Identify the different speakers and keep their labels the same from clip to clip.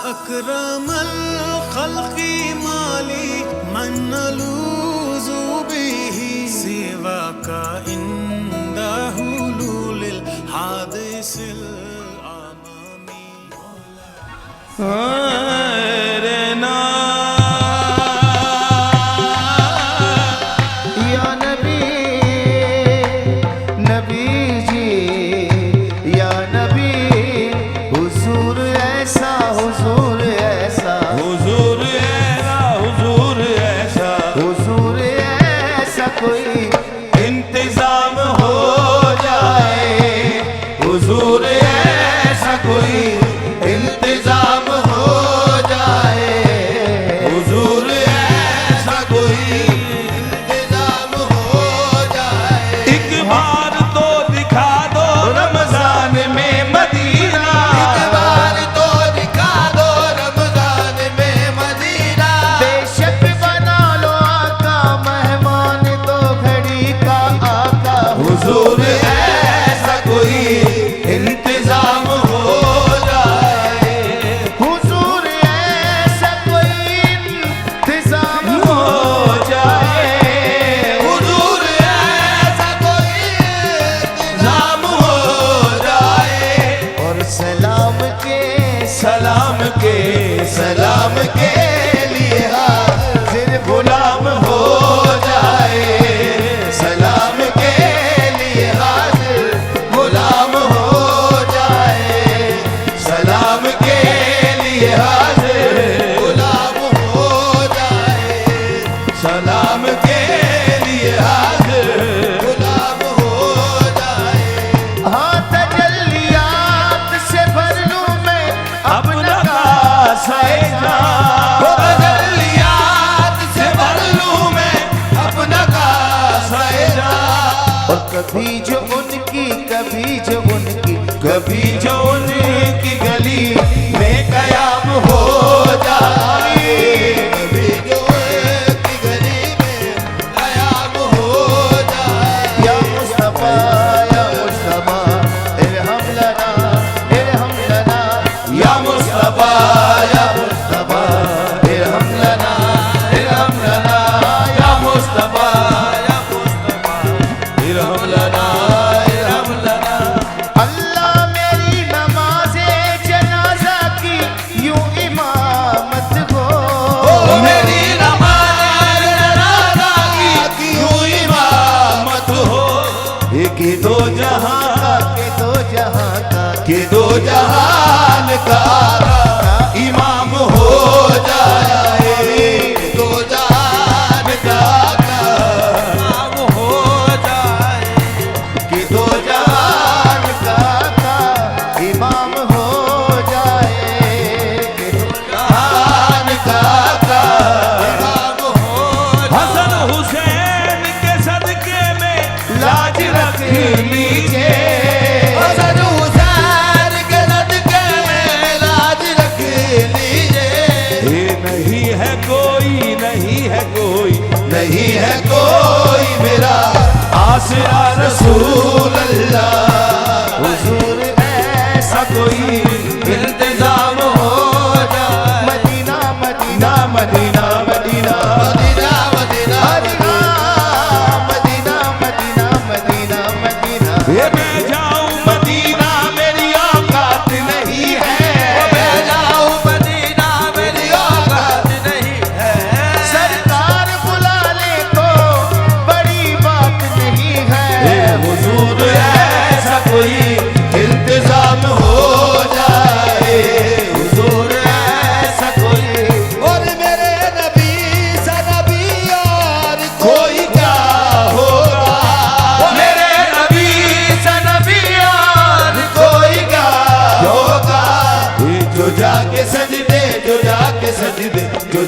Speaker 1: अकरमल खल्क़ी माली मन नलूज़ु बिही सिवाका इंदा हुलूलिल हादिसिल आमामी।
Speaker 2: सलाम के लिए हाज़िर गुलाम हो जाए। सलाम के लिए हाज़िर गुलाम हो जाए। सलाम के लिए हाज़िर गुलाम हो जाए। सलाम के लिए हाज़िर गुलाम हो जाए। हाँ तजल्लियात से भर लूं मैं अपना तजल्लियात से भर लूं मैं अपना कासा। और कभी जो उनकी गली में कयाम हो जाए। कभी जो उनकी गली में कयाम हो जाए। या मुस्तफा इरहम लना या मुस्तफा या मुस्तफा इरहम लना या मुस्तफा इरहम लना। अल्लाह मेरी नमाज़े जनाजा की यूं इमामत हो। मेरी नमाज़े जनाजा की यूं इमामत हो। के दो जहान का इमाम हो जाए। दो जहान का इमाम हो जाए। कि दो जहान का इमाम हो जाए। कि दो जहान का इमाम हो जाए। हसन हुसैन के सदके में लाज रख लीजिए। हसन हुसैन के सदके में लाज रख लीजिए। नहीं है कोई मेरा आसरा रसूल अल्लाह। हुजूर ऐसा कोई इंतजाम हो जाए। मदीना मदीना मदीना मदीना मदीना मदीना मदीना मदीना मदीना मदीना। मैं जाऊं मदीना मेरी औकात नहीं है। मैं जाऊं मदीना मेरी औकात नहीं है। सरकार बुला ले तो बड़ी बात नहीं है। हुजूर ऐसा कोई इंतजाम हो जाए। हुजूर ऐसा कोई। और मेरे नबी सा नबी और कोई क्या होगा। मेरे नबी सा नबी और कोई क्या होगा। जो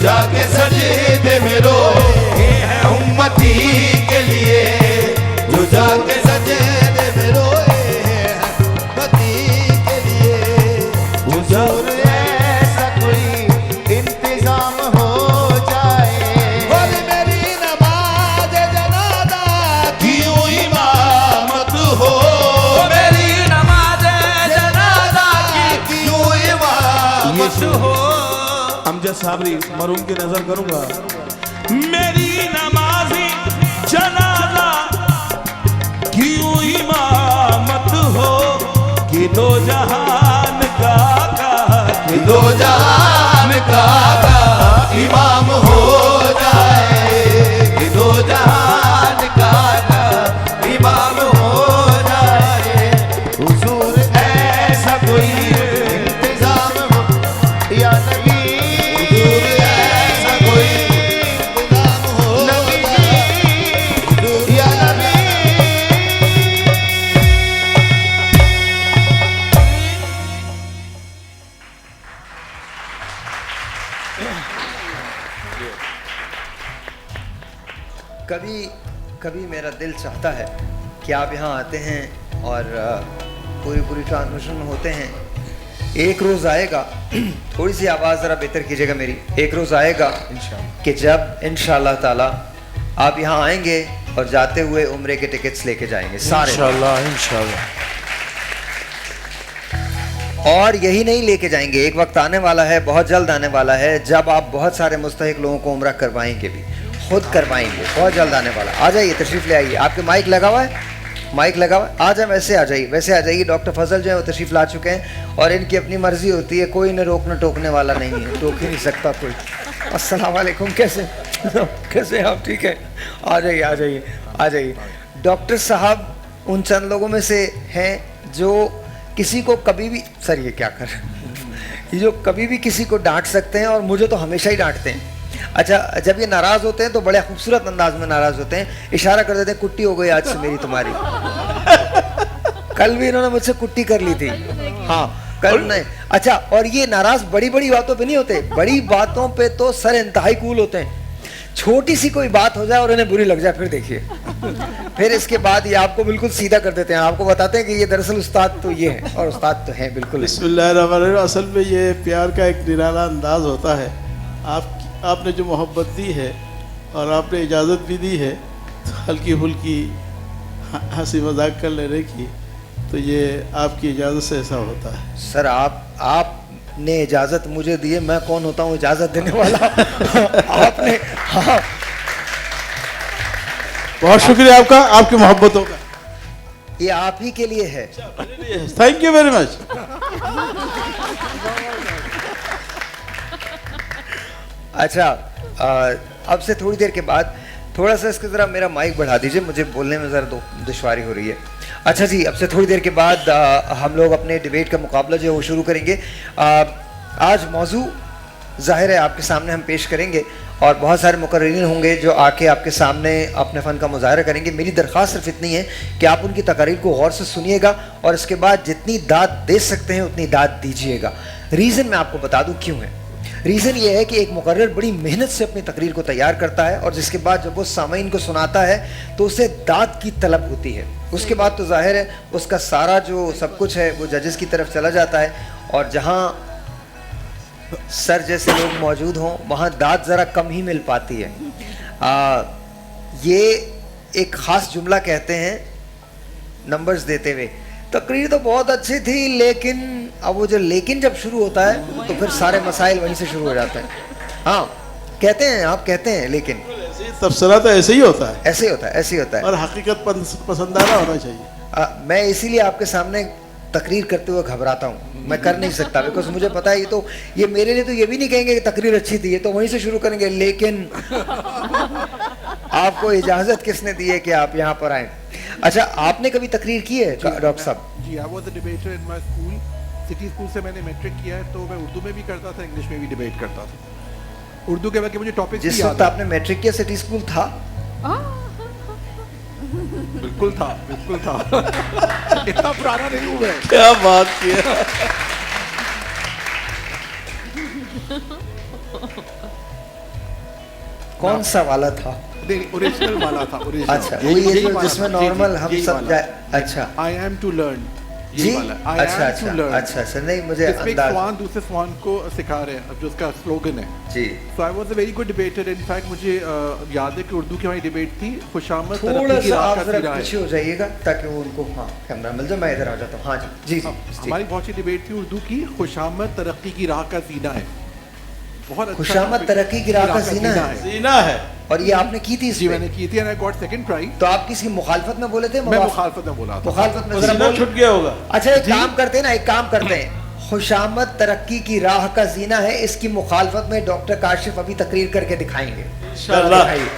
Speaker 2: जाके सजदे में रोए है उम्मती के लिए। जो जाके सजदे में रोए है उम्मती के लिए। हुजूर ऐसा कोई इंतजाम हो जाए। और मेरी नमाज़ जनाज़ा की यूं इमामत हो। मेरी नमाज़ जनाज़ा की यूं इमामत
Speaker 3: हो।
Speaker 4: अमजद साबरी मरूम की नजर करूंगा।
Speaker 3: मेरी नमाजी जनाजा क्यों इमामत हो कि दो जहान का
Speaker 2: दो जहान का इमाम हो जाए, कि दो जहान का इमाम हो जाए। हुजूर ऐसा कोई इंतजाम हो या नबी, हुजूर ऐसा कोई इंतजाम हो या नबी।
Speaker 5: कभी कभी मेरा दिल चाहता है कि आप यहाँ आते हैं और पूरी ट्रांसमिशन में होते हैं। एक रोज़ आएगा, थोड़ी सी आवाज़ ज़रा बेहतर कीजिएगा मेरी। एक रोज़ आएगा कि जब इंशाअल्लाह ताला आप यहाँ आएंगे और जाते हुए उम्रे के टिकट्स लेके जाएंगे सारे।
Speaker 4: इंशाल्लाह।
Speaker 5: और यही नहीं लेके जाएंगे, एक वक्त आने वाला है, बहुत जल्द आने वाला है, जब आप बहुत सारे मुस्तहिक लोगों को उम्रा करवाएंगे भी, खुद करवाएंगे। बहुत जल्द आने वाला। आ जाइए, तशरीफ़ ले आइए। आपके माइक लगा हुआ है? माइक लगा हुआ है? आ जाए, वैसे आ जाइए, वैसे आ जाइए। डॉक्टर फजल जो है वो तशरीफ़ ला चुके हैं और इनकी अपनी मर्ज़ी होती है, कोई इन्हें रोकने टोकने वाला नहीं है, टोक ही नहीं सकता कोई। अस्सलाम वालेकुम, कैसे कैसे आप? ठीक है, आ जाइए आ जाइए आ जाइए। डॉक्टर साहब उन चंद लोगों में से हैं जो किसी को कभी भी, सर ये क्या कर ये जो कभी भी किसी को डांट सकते हैं और मुझे तो हमेशा ही डांटते हैं। अच्छा, जब ये नाराज़ होते हैं तो बड़े खूबसूरत अंदाज में नाराज़ होते हैं, इशारा कर देते हैं कुट्टी हो गई आज से मेरी तुम्हारी। कल भी इन्होंने मुझसे कुट्टी कर ली थी। हाँ कल नहीं। अच्छा, और ये नाराज़ बड़ी बड़ी बातों पे नहीं होते, बड़ी बातों पे तो सर इंतहाई कूल होते हैं। छोटी सी कोई बात हो जाए और इन्हें बुरी लग जाए, फिर देखिए, फिर इसके बाद ये आपको बिल्कुल सीधा कर देते हैं। आपको बताते हैं कि ये दरअसल उस्ताद तो ये है, और उस्ताद तो है बिल्कुल।
Speaker 4: बिस्मिल्लाहिर्रहमानिर्रहीम। असल में ये प्यार का एक निराला अंदाज होता है। आपने जो मोहब्बत दी है और आपने इजाज़त भी दी है हल्की फुल्की हंसी मजाक कर लेने की, तो ये आपकी इजाज़त से ऐसा होता है।
Speaker 5: सर आपने इजाज़त मुझे दी है, मैं कौन होता हूँ इजाज़त देने वाला? आपने, हाँ,
Speaker 4: बहुत शुक्रिया आपका, आपकी मोहब्बतों का।
Speaker 5: ये आप ही के लिए है।
Speaker 4: Thank you very much.
Speaker 5: अच्छा, अब से थोड़ी देर के बाद थोड़ा सा इसके ज़रा मेरा माइक बढ़ा दीजिए, मुझे बोलने में ज़रा दुश्वारी हो रही है। अच्छा जी, अब से थोड़ी देर के बाद हम लोग अपने डिबेट का मुकाबला जो है वो शुरू करेंगे। आज मौजू ज़ाहिर है आपके सामने हम पेश करेंगे और बहुत सारे मुकर्रिरीन होंगे जो आके आपके सामने अपने फ़न का मुज़ाहरा करेंगे। मेरी दरख्वास्त सिर्फ इतनी है कि आप उनकी तकारीर को गौर से सुनिएगा और इसके बाद जितनी दाद दे सकते हैं उतनी दाद दीजिएगा। रीज़न मैं आपको बता दूँ क्यों है। रीज़न ये है कि एक मुकर्रिर बड़ी मेहनत से अपनी तकरीर को तैयार करता है और जिसके बाद जब वो सामीन को सुनाता है तो उसे दाद की तलब होती है। उसके बाद तो ज़ाहिर है उसका सारा जो सब कुछ है वो जजेस की तरफ चला जाता है और जहाँ सर जैसे लोग मौजूद हों वहाँ दाद ज़रा कम ही मिल पाती है। ये एक ख़ास जुमला कहते हैं नंबर्स देते हुए, तकरीर तो बहुत अच्छी थी लेकिन, अब वो जो लेकिन जब शुरू होता है तो फिर सारे मसाइल वहीं से शुरू हो जाते हैं। हाँ कहते हैं, आप कहते हैं, लेकिन
Speaker 4: तबसरा तो ऐसे ही होता है,
Speaker 5: ऐसे ही होता है, ऐसे ही होता है।
Speaker 4: और हकीकत पसंदाना होना चाहिए।
Speaker 5: मैं इसीलिए आपके सामने तकरीर करते हुए घबराता हूँ, मैं कर नहीं सकता, बिकॉज मुझे पता है ये मेरे लिए तो ये भी नहीं कहेंगे कि तकरीर अच्छी थी, ये तो वहीं से शुरू करेंगे, लेकिन आपको इजाज़त किसने दी है कि आप यहाँ पर आए? अच्छा, आपने कभी तकरीर की है डॉक्टर साहब?
Speaker 6: जी, I was a debater in my school. City school से मैंने मैट्रिक किया है, तो मैं उर्दू में भी करता था, इंग्लिश में भी डिबेट करता था। उर्दू के बाकी मुझे टॉपिक
Speaker 5: जिस वक्त आपने मैट्रिक किया सिटी स्कूल था?
Speaker 6: बिल्कुल था, बिल्कुल था। इतना पुराना नहीं हूँ मैं।
Speaker 4: क्या बात किया।
Speaker 5: कौन सा वाला था?
Speaker 6: ओरिजिनल वाला था, ओरिजिनल।
Speaker 5: अच्छा, वही है जो जिसमें नॉर्मल हम सब जाए। अच्छा,
Speaker 6: आई एम टू लर्न,
Speaker 5: जी
Speaker 6: ये वाला I
Speaker 5: अच्छा
Speaker 6: am to
Speaker 5: अच्छा
Speaker 6: learn।
Speaker 5: अच्छा अच्छा, नहीं मुझे
Speaker 6: जिसमें एक
Speaker 5: अंदाज
Speaker 6: स्वान दूसरे स्वान को सिखा रहे हैं, अब जो उसका स्लोगन है।
Speaker 5: जी।
Speaker 6: So I was a very good debater। In fact मुझे याद है कि उर्दू की हमारी डिबेट थी, खुशामद
Speaker 5: थोड़ा
Speaker 6: तरक्की की
Speaker 5: सा
Speaker 6: राह
Speaker 5: आप
Speaker 6: का
Speaker 5: जरा
Speaker 6: सीरा
Speaker 5: पीछे
Speaker 6: है।
Speaker 5: हो जाइएगा ताकि वो उनको हाँ कैमरा मिल जाए, मैं इधर आ जाता हूँ। हाँ जी जी जी
Speaker 6: हमारी बहुत सी डिबेट थी उर्दू की, खुशामद तरक्की की राह का सीना है। बहुत अच्छा
Speaker 5: खुशामद
Speaker 6: topic-
Speaker 5: तरक्की की राह का सीना है।
Speaker 4: जीना है।
Speaker 5: और ये आपने की थी इस
Speaker 6: जी
Speaker 5: पे?
Speaker 6: मैंने की थी and I got second prize।
Speaker 5: तो आप किसी मुखालफत में बोले थे?
Speaker 6: मैं मुखालफत में बोला था।
Speaker 5: मुखालफत में
Speaker 4: वो
Speaker 5: जरा
Speaker 4: सीना
Speaker 5: बोल।
Speaker 4: छूट गया होगा।
Speaker 5: अच्छा एक काम करते हैं ना, एक काम करते हैं, खुशामद तरक्की की राह का जीना है, इसकी मुखालफत में डॉक्टर काशिफ अभी तकरीर करके दिखाएंगे
Speaker 4: इंशाअल्लाह।
Speaker 5: दिखाइए।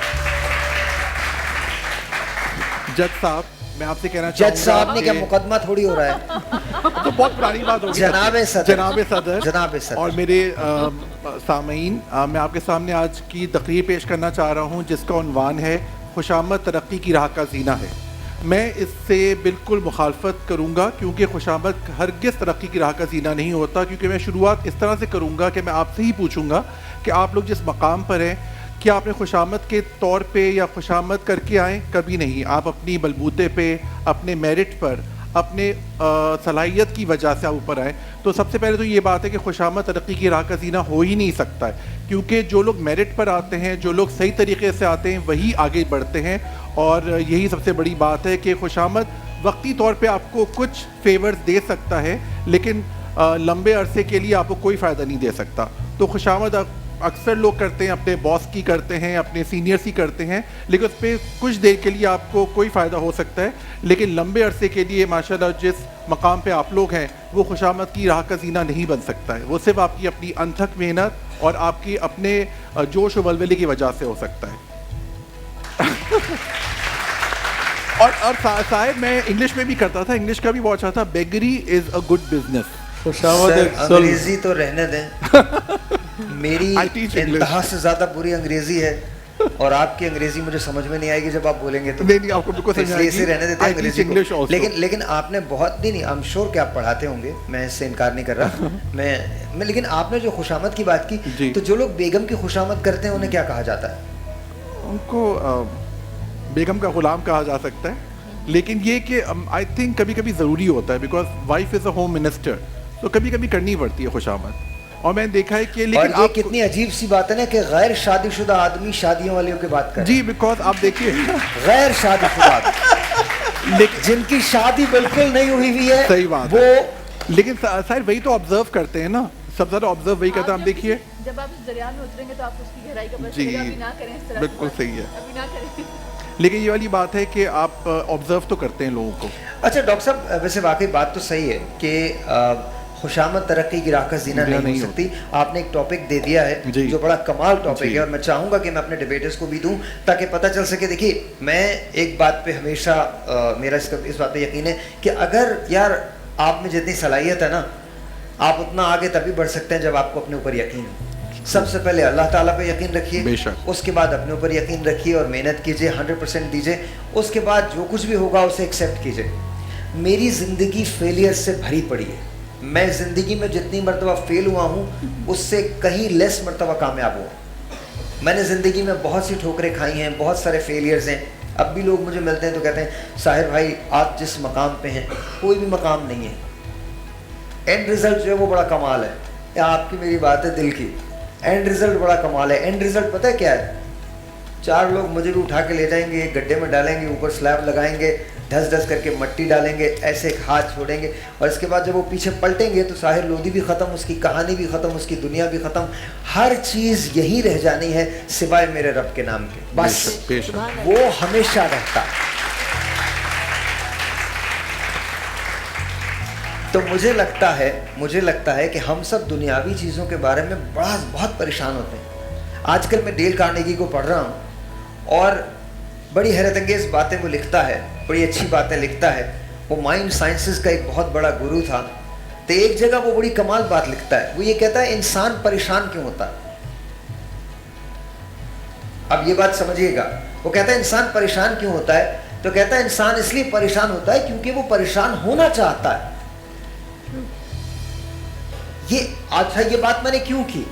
Speaker 6: जज साहब मैं आपसे कहना
Speaker 5: जज
Speaker 6: चाहूंगा
Speaker 5: साहब ने क्या
Speaker 6: कि-
Speaker 5: मुकदमा थोड़ी हो रहा है?
Speaker 6: तो बहुत पुरानी बात होगी।
Speaker 5: जनाबे सदर।
Speaker 6: जनाबे सदर।
Speaker 5: जनाबे सदर।
Speaker 6: और मेरे सामीन, मैं आपके सामने आज की तकरीर पेश करना चाह रहा हूँ जिसका उन्वान है खुशामद तरक्की की राह का जीना है। मैं इससे बिल्कुल मुखालफत करूँगा क्योंकि खुशामद हरगिज़ तरक्की की राह का जीना नहीं होता, क्योंकि मैं शुरुआत इस तरह से करूँगा कि मैं आपसे ही पूछूँगा कि आप लोग जिस मकाम पर हैं, क्या आपने खुशामद के तौर पे या खुशामद करके आए? कभी नहीं। आप अपनी बलबूते पे, अपने मेरिट पर, अपने सलाहियत की वजह से आप ऊपर आए। तो सबसे पहले तो ये बात है कि खुशामद तरक्की की राह का जीना हो ही नहीं सकता है, क्योंकि जो लोग मेरिट पर आते हैं, जो लोग सही तरीके से आते हैं, वही आगे बढ़ते हैं। और यही सबसे बड़ी बात है कि खुशामद वक्ती तौर पे आपको कुछ फेवर्स दे सकता है, लेकिन लंबे अरसे के लिए आपको कोई फ़ायदा नहीं दे सकता। तो खुशामद अक्सर लोग करते हैं, अपने बॉस की करते हैं, अपने सीनियर्स की करते हैं, लेकिन उस पर कुछ देर के लिए आपको कोई फ़ायदा हो सकता है, लेकिन लंबे अरसे के लिए माशाल्लाह जिस मकाम पे आप लोग हैं वो खुशामद की राह का जीना नहीं बन सकता है। वो सिर्फ आपकी अपनी अनथक मेहनत और आपकी अपने जोश व वल्वले की वजह से हो सकता है। और साहब मैं इंग्लिश में भी करता था, इंग्लिश का भी बहुत अच्छा था। Beggary is a good business.
Speaker 4: खुशामद
Speaker 5: सर,
Speaker 4: एक
Speaker 5: अंग्रेजी तो रहने दें। मेरी
Speaker 6: I teach English।
Speaker 5: इंतहा से ज्यादा बुरी अंग्रेजी है और आपकी अंग्रेजी मुझे समझ में नहीं आएगी जब आप बोलेंगे तो।
Speaker 6: नहीं आपको बिल्कुल समझ
Speaker 5: इसलिए इसे रहने देते हैं
Speaker 6: I teach
Speaker 5: अंग्रेजी
Speaker 6: English
Speaker 5: को।
Speaker 6: also।
Speaker 5: लेकिन आपने बहुत नहीं आई एम श्योर कि आप पढ़ाते होंगे, मैं इससे इनकार नहीं कर रहा। मैं लेकिन आपने जो खुशामद की बात
Speaker 6: जी।
Speaker 5: की, तो जो लोग बेगम की खुशामद करते हैं उन्हें क्या कहा जाता है?
Speaker 6: उनको बेगम का गुलाम कहा जा सकता है, लेकिन ये कि आई थिंक कभी कभी ज़रूरी होता है, because wife is a home minister, तो कभी कभी करनी पड़ती है खुशामद। और मैंने देखा है कि
Speaker 5: और
Speaker 6: लेकिन
Speaker 5: ये
Speaker 6: आप
Speaker 5: कितनी अजीब सी बात है ना कि गैर शादीशुदा आदमी शादियों वालियों की बात कर।
Speaker 6: जी, बिकॉज आप देखिए
Speaker 5: गैर शादीशुदा
Speaker 6: लेकिन
Speaker 5: जिनकी शादी बिल्कुल नहीं हुई हुई है,
Speaker 6: सही बात
Speaker 5: वो
Speaker 6: है। लेकिन शायद वही तो ऑब्जर्व करते हैं ना, सबसे ज़्यादा ऑब्जर्व वही करते हैं। आप देखिए
Speaker 7: जब आप इस दरिया में उतरेंगे तो आपको उसकी गहराई का पता
Speaker 6: जी,
Speaker 7: चलेगा। अभी ना करें इस तरह
Speaker 6: बिल्कुल
Speaker 7: की
Speaker 6: सही
Speaker 7: बात।
Speaker 6: है।
Speaker 7: अभी ना करें।
Speaker 6: लेकिन ये वाली बात है कि आप ऑब्जर्व तो करते हैं लोगों को।
Speaker 5: अच्छा डॉक्टर साहब, वैसे वाकई बात तो सही है कि खुशामद तरक्की की राह का जीना नहीं हो सकती। आपने एक टॉपिक दे दिया है
Speaker 6: जी।
Speaker 5: जो बड़ा कमाल टॉपिक
Speaker 6: जी।
Speaker 5: है, और मैं चाहूंगा कि मैं अपने डिबेटर्स को भी दूं ताकि पता चल सके। देखिए, मैं एक बात पे हमेशा मेरा इस बात पे यकीन है कि अगर यार आप में जितनी सलाहियत है ना, आप उतना आगे तभी बढ़ सकते हैं जब आपको अपने ऊपर यकीन हो। सबसे पहले अल्लाह ताला पे यकीन रखिए,
Speaker 6: बेशक।
Speaker 5: उसके बाद अपने ऊपर यकीन रखिए और मेहनत कीजिए, 100% दीजिए। उसके बाद जो कुछ भी होगा उसे एक्सेप्ट कीजिए। मेरी ज़िंदगी फेलियर से भरी पड़ी है। मैं ज़िंदगी में जितनी मरतबा फेल हुआ हूँ उससे कहीं लेस मरतबा कामयाब हुआ। मैंने ज़िंदगी में बहुत सी ठोकरें खाई हैं, बहुत सारे फेलियर्स हैं। अब भी लोग मुझे मिलते हैं तो कहते हैं साहिर भाई आप जिस मकाम पे हैं कोई भी मकाम नहीं है, एंड रिज़ल्ट जो है वो बड़ा कमाल है। या आपकी मेरी बात है दिल की, एंड रिज़ल्ट बड़ा कमाल है। एंड रिज़ल्ट पता है क्या है? 4 लोग मुझे भी उठा के ले जाएंगे, एक गड्ढे में डालेंगे, ऊपर स्लैब लगाएंगे, ढस ढस करके मट्टी डालेंगे, ऐसे एक हाथ छोड़ेंगे, और इसके बाद जब वो पीछे पलटेंगे तो साहिर लोधी भी ख़त्म, उसकी कहानी भी ख़त्म, उसकी दुनिया भी ख़त्म, हर चीज़ यही रह जानी है सिवाय मेरे रब के नाम के। बस
Speaker 6: बेशक।
Speaker 5: वो हमेशा रहता। तो मुझे लगता है कि हम सब दुनियावी चीज़ों के बारे में बहुत परेशान होते हैं। आजकल मैं डेल कार्नेगी को पढ़ रहा हूँ और बड़ी हैरतअंगेज़ बातें वो लिखता है, बड़ी अच्छी बातें लिखता है। वो माइंड साइंसेस का एक बहुत बड़ा गुरु था। तो एक जगह वो बड़ी कमाल बात लिखता है। वो ये कहता है इंसान परेशान क्यों होता है। अब ये बात समझिएगा, वो कहता है इंसान परेशान क्यों होता है, तो कहता है इंसान इसलिए परेशान होता है क्योंकि वो परेशान होना चाहता है। ये अच्छा, ये बात मैंने क्यों की?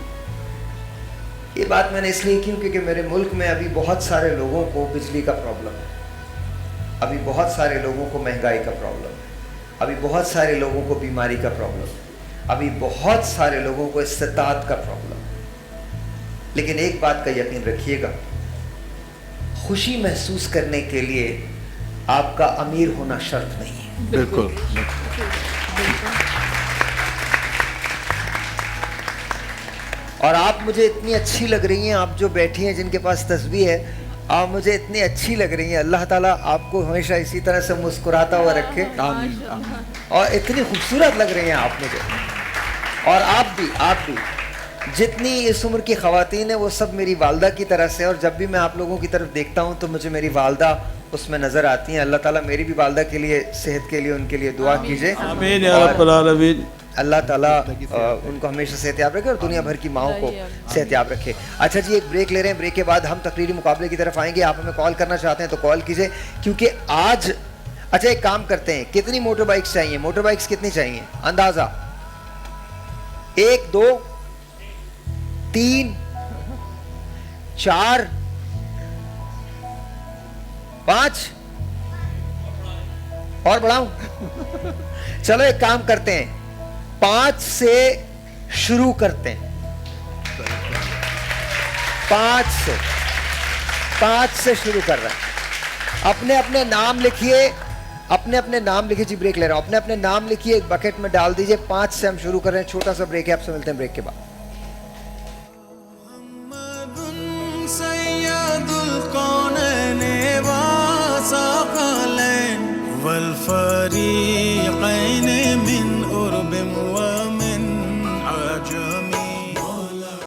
Speaker 5: ये बात मैंने इसलिए की क्योंकि मेरे मुल्क में अभी बहुत सारे लोगों को बिजली का प्रॉब्लम है, अभी बहुत सारे लोगों को महंगाई का प्रॉब्लम है, अभी बहुत सारे लोगों को बीमारी का प्रॉब्लम है, अभी बहुत सारे लोगों को इस्तिताअत का प्रॉब्लम है, लेकिन एक बात का यकीन रखिएगा, खुशी महसूस करने के लिए आपका अमीर होना शर्त नहीं है।
Speaker 4: बिल्कुल।
Speaker 5: और आप मुझे इतनी अच्छी लग रही हैं, आप जो बैठी हैं जिनके पास तस्बीह है, आप मुझे इतनी अच्छी लग रही हैं। अल्लाह ताला आपको हमेशा इसी तरह से मुस्कुराता हुआ रखे। और इतनी खूबसूरत लग रही हैं आप मुझे। और आप भी जितनी इस उम्र की ख़वातीन हैं वो सब मेरी वालदा की तरह से, और जब भी मैं आप लोगों की तरफ देखता हूँ तो मुझे मेरी वालदा उसमें नज़र आती हैं। अल्लाह ताला मेरी भी वालदा के लिए, सेहत के लिए, उनके लिए दुआ कीजिए।
Speaker 4: आमीन या रब्बल आलमीन।
Speaker 5: अल्लाह ताला उनको हमेशा सेहतयाब रखे और दुनिया भर की माओं को सेहतयाब रखे। अच्छा जी, एक ब्रेक ले रहे हैं, ब्रेक के बाद हम तकरीरी मुकाबले की तरफ आएंगे। आप हमें कॉल करना चाहते हैं तो कॉल कीजिए, क्योंकि आज अच्छा एक काम करते हैं, कितनी मोटर बाइक्स चाहिए, मोटर बाइक्स कितनी चाहिए अंदाजा? 1 2 3 4 5 और बढ़ाऊं? चलो एक काम करते हैं, 5 से शुरू करते हैं, 5 से शुरू कर रहे हैं। अपने अपने नाम लिखिए, अपने अपने नाम लिखिए। जी ब्रेक ले रहा हूं, अपने अपने नाम लिखिए, एक बकेट में डाल दीजिए। 5 से हम शुरू कर रहे हैं, छोटा सा ब्रेक है, आपसे मिलते हैं ब्रेक के बाद।